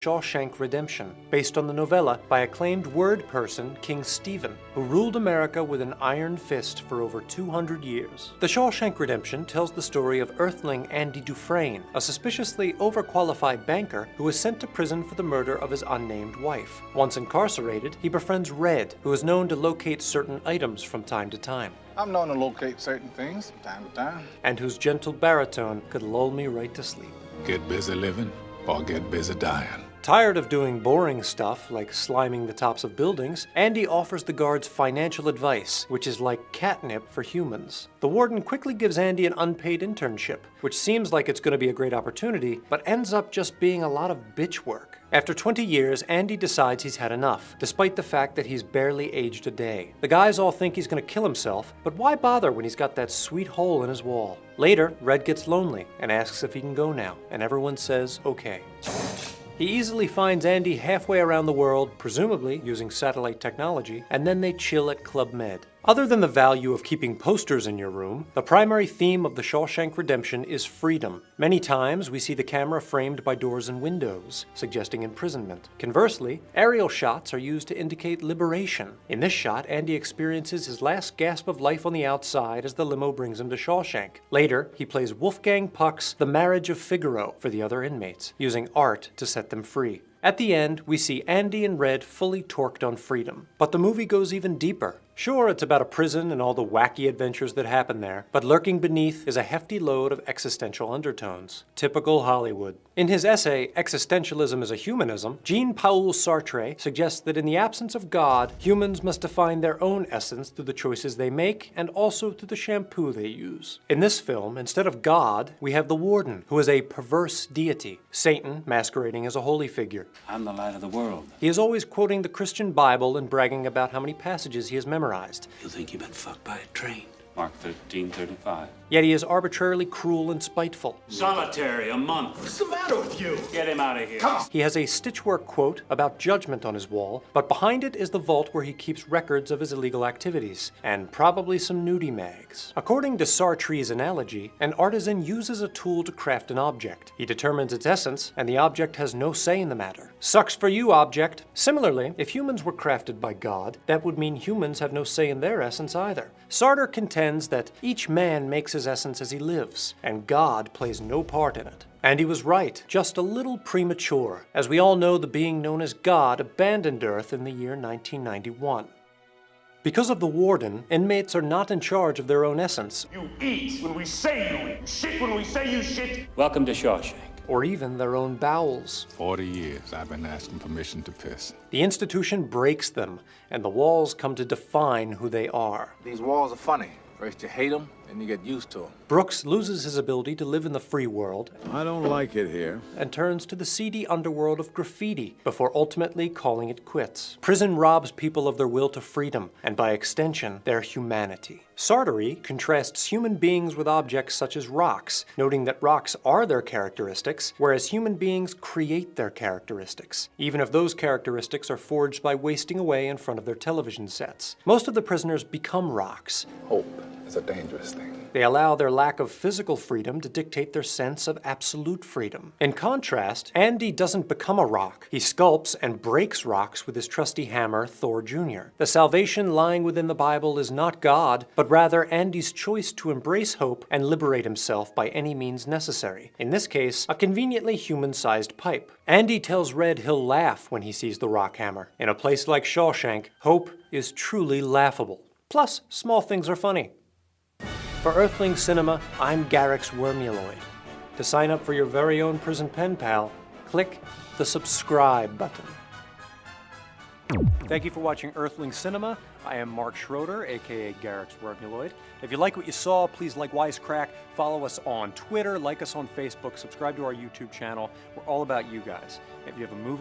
Shawshank Redemption, based on the novella by acclaimed word person King Stephen, who ruled America with an iron fist for over 200 years. The Shawshank Redemption tells the story of Earthling Andy Dufresne, a suspiciously overqualified banker who is sent to prison for the murder of his unnamed wife. Once incarcerated, he befriends Red, who is known to locate certain items from time to time. I'm known to locate certain things from time to time. And whose gentle baritone could lull me right to sleep. Get busy living or get busy dying. Tired of doing boring stuff like sliming the tops of buildings, Andy offers the guards financial advice, which is like catnip for humans. The warden quickly gives Andy an unpaid internship, which seems like it's going to be a great opportunity, but ends up just being a lot of bitch work. After 20 years, Andy decides he's had enough, despite the fact that he's barely aged a day. The guys all think he's going to kill himself, but why bother when he's got that sweet hole in his wall? Later, Red gets lonely and asks if he can go now, and everyone says okay. He easily finds Andy halfway around the world, presumably using satellite technology, and then they chill at Club Med. Other than the value of keeping posters in your room, the primary theme of the Shawshank Redemption is freedom. Many times we see the camera framed by doors and windows, suggesting imprisonment. Conversely, aerial shots are used to indicate liberation. In this shot, Andy experiences his last gasp of life on the outside as the limo brings him to Shawshank. Later, he plays Wolfgang Puck's The Marriage of Figaro for the other inmates, using art to set them free. At the end, we see Andy and Red fully torqued on freedom. But the movie goes even deeper. Sure, it's about a prison and all the wacky adventures that happen there, but lurking beneath is a hefty load of existential undertones. Typical Hollywood. In his essay, Existentialism is a Humanism, Jean-Paul Sartre suggests that in the absence of God, humans must define their own essence through the choices they make and also through the shampoo they use. In this film, instead of God, we have the warden, who is a perverse deity, Satan masquerading as a holy figure. I'm the light of the world. He is always quoting the Christian Bible and bragging about how many passages he has memorized. You think you've been fucked by a train. Mark 1335. Yet he is arbitrarily cruel and spiteful. Solitary, a month. What's the matter with you? Get him out of here. He has a stitchwork quote about judgment on his wall, but behind it is the vault where he keeps records of his illegal activities, and probably some nudie mags. According to Sartre's analogy, an artisan uses a tool to craft an object. He determines its essence, and the object has no say in the matter. Sucks for you, object. Similarly, if humans were crafted by God, that would mean humans have no say in their essence either. Sartre contends that each man makes his essence as he lives, and God plays no part in it. And he was right, just a little premature. As we all know, the being known as God abandoned Earth in the year 1991. Because of the warden, inmates are not in charge of their own essence. You eat when we say you eat. You shit when we say you shit. Welcome to Shawshank. Or even their own bowels. 40 years I've been asking permission to piss. The institution breaks them, and the walls come to define who they are. These walls are funny. First you hate them, then you get used to them. Brooks loses his ability to live in the free world I don't like it here. and turns to the seedy underworld of graffiti before ultimately calling it quits. Prison robs people of their will to freedom, and by extension, their humanity. Sartre contrasts human beings with objects such as rocks, noting that rocks are their characteristics, whereas human beings create their characteristics, even if those characteristics are forged by wasting away in front of their television sets. Most of the prisoners become rocks. Hope is a dangerous thing. They allow their lack of physical freedom to dictate their sense of absolute freedom. In contrast, Andy doesn't become a rock. He sculpts and breaks rocks with his trusty hammer, Thor Jr. The salvation lying within the Bible is not God, but rather Andy's choice to embrace hope and liberate himself by any means necessary. In this case, a conveniently human-sized pipe. Andy tells Red he'll laugh when he sees the rock hammer. In a place like Shawshank, hope is truly laughable. Plus, small things are funny. For Earthling Cinema, I'm Garyx wormuloid. To sign up for your very own prison pen pal, click the subscribe button. Thank you for watching Earthling Cinema. I am Mark Schroeder, aka Garyx wormuloid. If you like what you saw, please like Wisecrack, follow us on Twitter, like us on Facebook, subscribe to our YouTube channel. We're all about you guys. If you have a movie